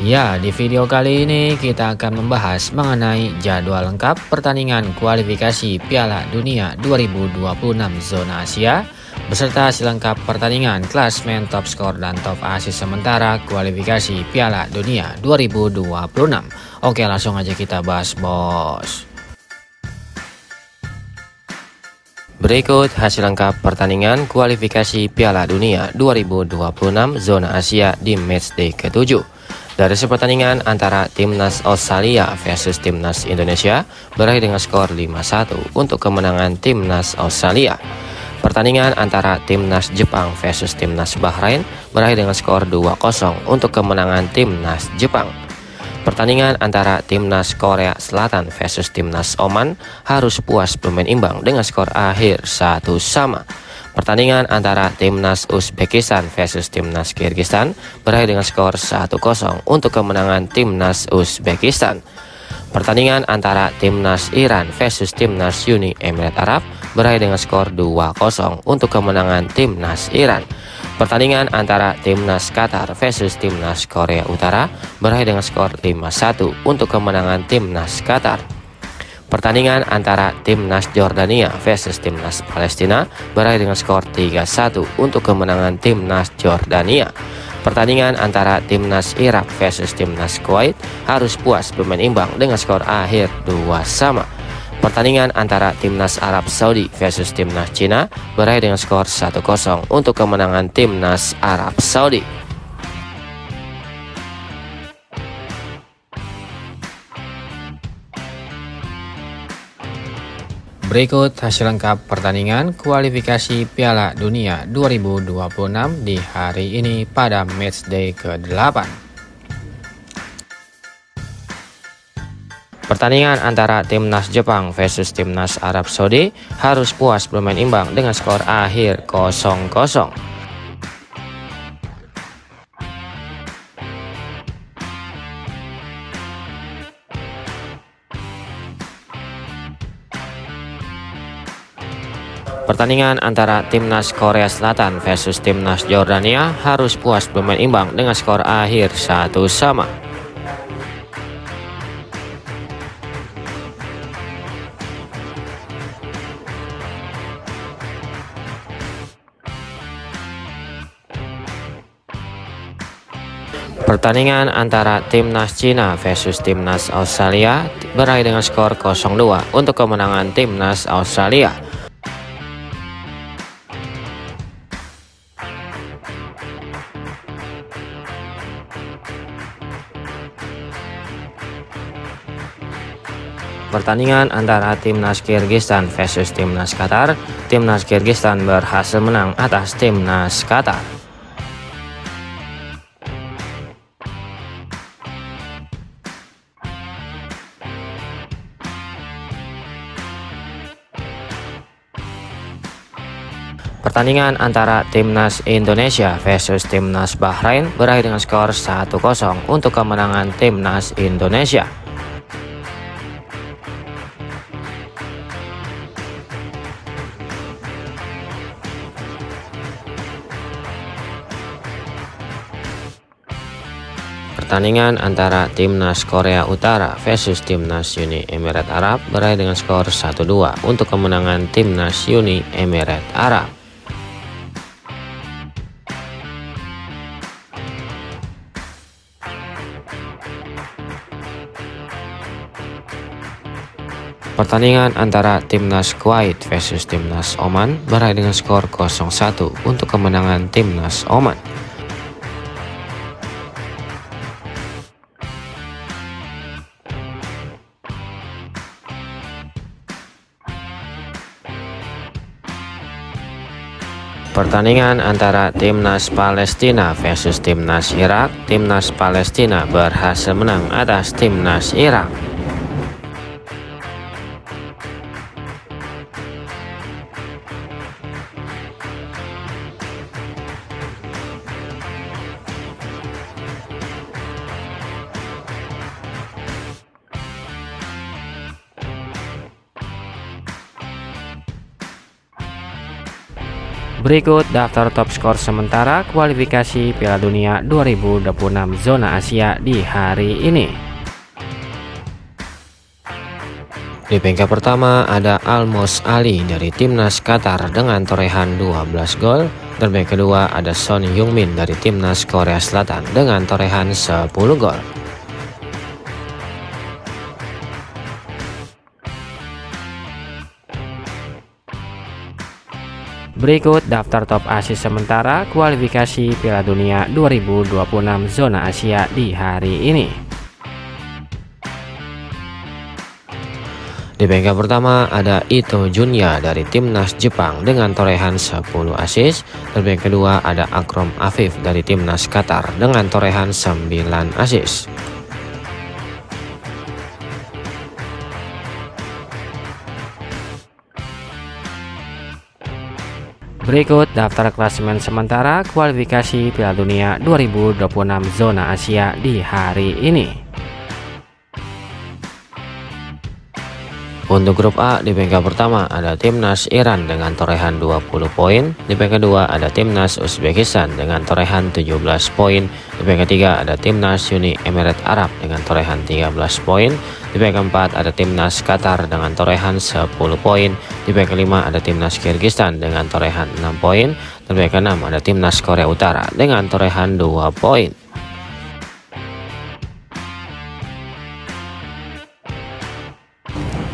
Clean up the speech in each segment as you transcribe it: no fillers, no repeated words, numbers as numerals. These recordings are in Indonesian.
Ya, di video kali ini kita akan membahas mengenai jadwal lengkap pertandingan kualifikasi Piala Dunia 2026 zona Asia beserta hasil lengkap pertandingan klasmen top skor dan top asis sementara kualifikasi Piala Dunia 2026. Oke, langsung aja kita bahas, bos. Berikut hasil lengkap pertandingan kualifikasi Piala Dunia 2026 zona Asia di matchday ke-7. Dari pertandingan antara Timnas Australia versus Timnas Indonesia berakhir dengan skor 5-1 untuk kemenangan Timnas Australia. Pertandingan antara Timnas Jepang versus Timnas Bahrain berakhir dengan skor 2-0 untuk kemenangan Timnas Jepang. Pertandingan antara Timnas Korea Selatan versus Timnas Oman harus puas bermain imbang dengan skor akhir 1-1. Pertandingan antara Timnas Uzbekistan versus Timnas Kyrgyzstan berakhir dengan skor 1-0 untuk kemenangan Timnas Uzbekistan. Pertandingan antara Timnas Iran versus Timnas Uni Emirat Arab berakhir dengan skor 2-0 untuk kemenangan Timnas Iran. Pertandingan antara Timnas Qatar versus Timnas Korea Utara berakhir dengan skor 5-1 untuk kemenangan Timnas Qatar. Pertandingan antara Timnas Jordania versus Timnas Palestina berakhir dengan skor 3-1 untuk kemenangan Timnas Jordania. Pertandingan antara Timnas Irak versus Timnas Kuwait harus puas bermain imbang dengan skor akhir 2-2. Pertandingan antara Timnas Arab Saudi versus Timnas Cina berakhir dengan skor 1-0 untuk kemenangan Timnas Arab Saudi. Berikut hasil lengkap pertandingan kualifikasi Piala Dunia 2026 di hari ini pada matchday ke-8. Pertandingan antara Timnas Jepang versus Timnas Arab Saudi harus puas bermain imbang dengan skor akhir 0-0. Pertandingan antara Timnas Korea Selatan versus Timnas Jordania harus puas bermain imbang dengan skor akhir 1-1. Pertandingan antara Timnas Cina versus Timnas Australia berakhir dengan skor 0-2 untuk kemenangan Timnas Australia. Pertandingan antara Timnas Kyrgyzstan versus Timnas Qatar, Timnas Kyrgyzstan berhasil menang atas Timnas Qatar. Pertandingan antara Timnas Indonesia versus Timnas Bahrain berakhir dengan skor 1-0 untuk kemenangan Timnas Indonesia. Pertandingan antara Timnas Korea Utara versus Timnas Uni Emirat Arab berakhir dengan skor 1-2 untuk kemenangan Timnas Uni Emirat Arab. Pertandingan antara Timnas Kuwait versus Timnas Oman berakhir dengan skor 0-1 untuk kemenangan Timnas Oman. Pertandingan antara Timnas Palestina versus Timnas Irak, Timnas Palestina berhasil menang atas Timnas Irak. Berikut daftar top skor sementara kualifikasi Piala Dunia 2026 zona Asia di hari ini. Di peringkat pertama ada Almos Ali dari timnas Qatar dengan torehan 12 gol. Dan peringkat kedua ada Son Heung-min dari timnas Korea Selatan dengan torehan 10 gol. Berikut daftar top asis sementara kualifikasi Piala Dunia 2026 zona Asia di hari ini. Di peringkat pertama ada Ito Junya dari timnas Jepang dengan torehan 10 assist. Dan peringkat kedua ada Akrom Afif dari timnas Qatar dengan torehan 9 assist. Berikut daftar klasemen sementara kualifikasi Piala Dunia 2026 zona Asia di hari ini. Untuk grup A, di peringkat pertama ada timnas Iran dengan torehan 20 poin. Di peringkat kedua ada timnas Uzbekistan dengan torehan 17 poin. Di peringkat ketiga ada timnas Uni Emirat Arab dengan torehan 13 poin. Di peringkat keempat ada timnas Qatar dengan torehan 10 poin. Di peringkat kelima ada timnas Kyrgyzstan dengan torehan 6 poin. Dan di peringkat keenam ada timnas Korea Utara dengan torehan 2 poin.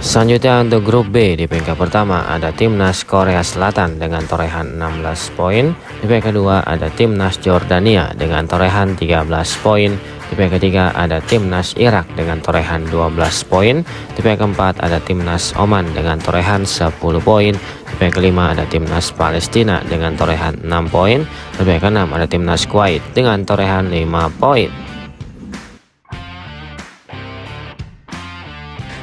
Selanjutnya untuk grup B, di peringkat pertama ada timnas Korea Selatan dengan torehan 16 poin. Di peringkat kedua ada timnas Jordania dengan torehan 13 poin. Di peringkat ketiga ada timnas Irak dengan torehan 12 poin. Di peringkat keempat ada timnas Oman dengan torehan 10 poin. Di peringkat kelima ada timnas Palestina dengan torehan 6 poin. Di peringkat keenam ada timnas Kuwait dengan torehan 5 poin.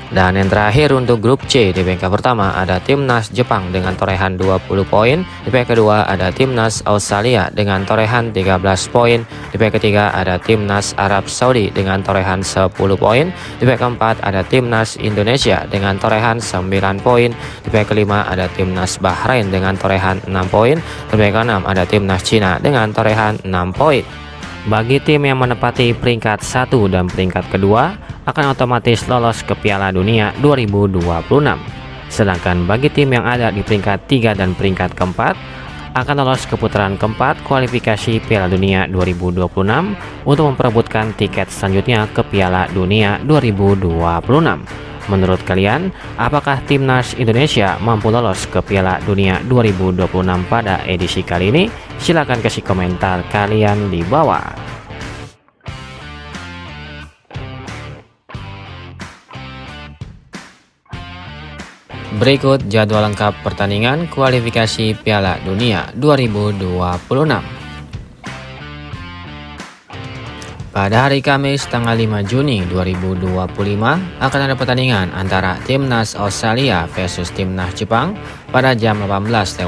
Dan yang terakhir untuk grup C, di peringkat pertama ada timnas Jepang dengan torehan 20 poin. Di peringkat kedua ada timnas Australia dengan torehan 13 poin. Di peringkat ketiga ada timnas Arab Saudi dengan torehan 10 poin. Di peringkat keempat ada timnas Indonesia dengan torehan 9 poin. Di peringkat kelima ada timnas Bahrain dengan torehan 6 poin. Di peringkat keenam ada timnas Cina dengan torehan 6 poin. Bagi tim yang menempati peringkat 1 dan peringkat kedua akan otomatis lolos ke Piala Dunia 2026. Sedangkan bagi tim yang ada di peringkat 3 dan peringkat keempat akan lolos ke putaran keempat kualifikasi Piala Dunia 2026 untuk memperebutkan tiket selanjutnya ke Piala Dunia 2026. Menurut kalian, apakah timnas Indonesia mampu lolos ke Piala Dunia 2026 pada edisi kali ini? Silahkan kasih komentar kalian di bawah. Berikut jadwal lengkap pertandingan kualifikasi Piala Dunia 2026. Pada hari Kamis tanggal 5 Juni 2025 akan ada pertandingan antara timnas Australia versus timnas Jepang pada jam 18.10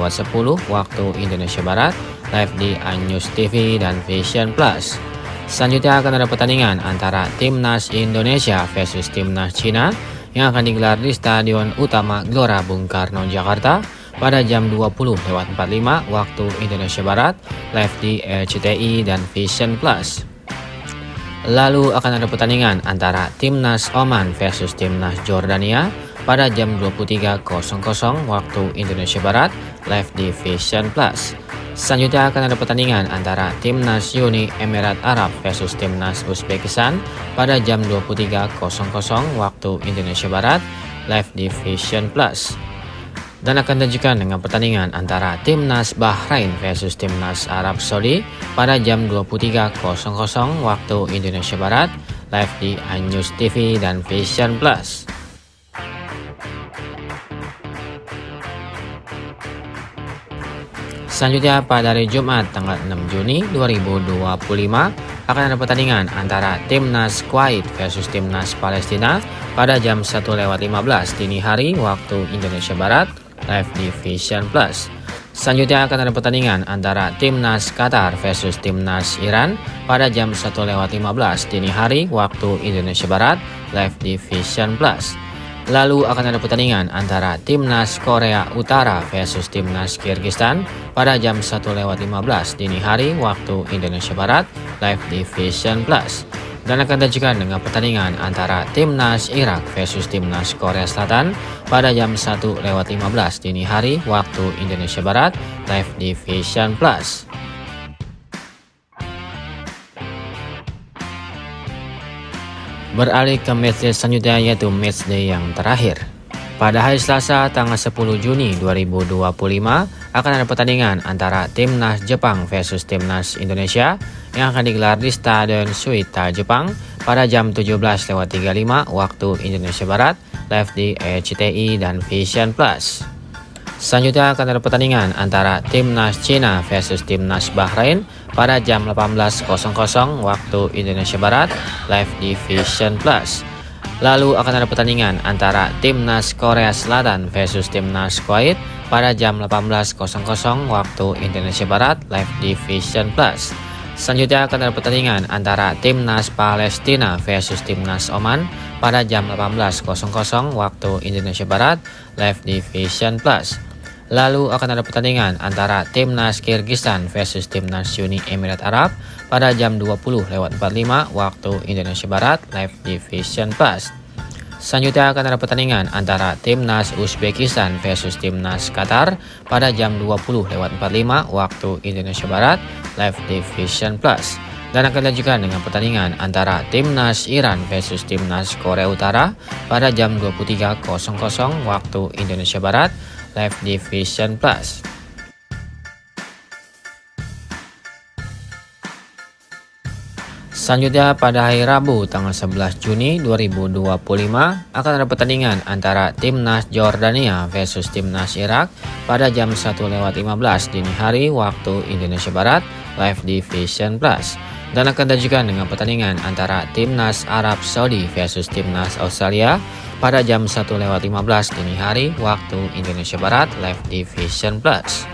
waktu Indonesia Barat, live di iNews TV dan Vision Plus. Selanjutnya akan ada pertandingan antara timnas Indonesia versus timnas Cina yang akan digelar di Stadion Utama Gelora Bung Karno, Jakarta pada jam 20.45 waktu Indonesia Barat, live di RCTI dan Vision Plus. Lalu akan ada pertandingan antara timnas Oman versus timnas Jordania pada jam 23.00 waktu Indonesia Barat, live di Vision Plus. Selanjutnya akan ada pertandingan antara timnas Uni Emirat Arab versus timnas Uzbekistan pada jam 23.00 waktu Indonesia Barat, live di Vision Plus. Dan akan dilanjutkan dengan pertandingan antara timnas Bahrain versus timnas Arab Saudi pada jam 23.00 waktu Indonesia Barat, live di iNews TV dan Vision Plus. Selanjutnya pada hari Jumat tanggal 6 Juni 2025 akan ada pertandingan antara timnas Kuwait versus timnas Palestina pada jam 1:15 dini hari waktu Indonesia Barat, live di Vision Plus. Selanjutnya akan ada pertandingan antara timnas Qatar versus timnas Iran pada jam 1:15 dini hari waktu Indonesia Barat, live di Vision Plus. Lalu akan ada pertandingan antara Timnas Korea Utara versus Timnas Kyrgyzstan pada jam 1:15 dini hari waktu Indonesia Barat, live di Vision Plus. Dan akan dilanjutkan dengan pertandingan antara Timnas Irak versus Timnas Korea Selatan pada jam 1:15 dini hari waktu Indonesia Barat, live di Vision Plus. Beralih ke matchday selanjutnya, yaitu matchday yang terakhir. Pada hari Selasa tanggal 10 Juni 2025 akan ada pertandingan antara Timnas Jepang versus Timnas Indonesia yang akan digelar di Stadion Suita Jepang pada jam 17:35 waktu Indonesia Barat, live di RCTI dan Vision Plus. Selanjutnya akan ada pertandingan antara Timnas Cina versus Timnas Bahrain pada jam 18:00 waktu Indonesia Barat, live di Vision Plus. Lalu akan ada pertandingan antara Timnas Korea Selatan versus Timnas Kuwait pada jam 18:00 waktu Indonesia Barat, live di Vision Plus. Selanjutnya akan ada pertandingan antara Timnas Palestina versus Timnas Oman pada jam 18:00 waktu Indonesia Barat, live di Vision Plus. Lalu akan ada pertandingan antara Timnas Kyrgyzstan versus Timnas Uni Emirat Arab pada jam 20:45 waktu Indonesia Barat, live di Vision Plus. Selanjutnya akan ada pertandingan antara Timnas Uzbekistan versus Timnas Qatar pada jam 20:45 waktu Indonesia Barat, live di Vision Plus. Dan akan dilanjutkan dengan pertandingan antara Timnas Iran versus Timnas Korea Utara pada jam 23:00 waktu Indonesia Barat, live di Vision Plus. Selanjutnya pada hari Rabu tanggal 11 Juni 2025 akan ada pertandingan antara Timnas Jordania versus Timnas Irak pada jam 1:15 dini hari waktu Indonesia Barat, live di Vision Plus. Dan akan dilanjutkan dengan pertandingan antara Timnas Arab Saudi versus Timnas Australia pada jam 1:15 dini hari waktu Indonesia Barat, live di Vision Plus.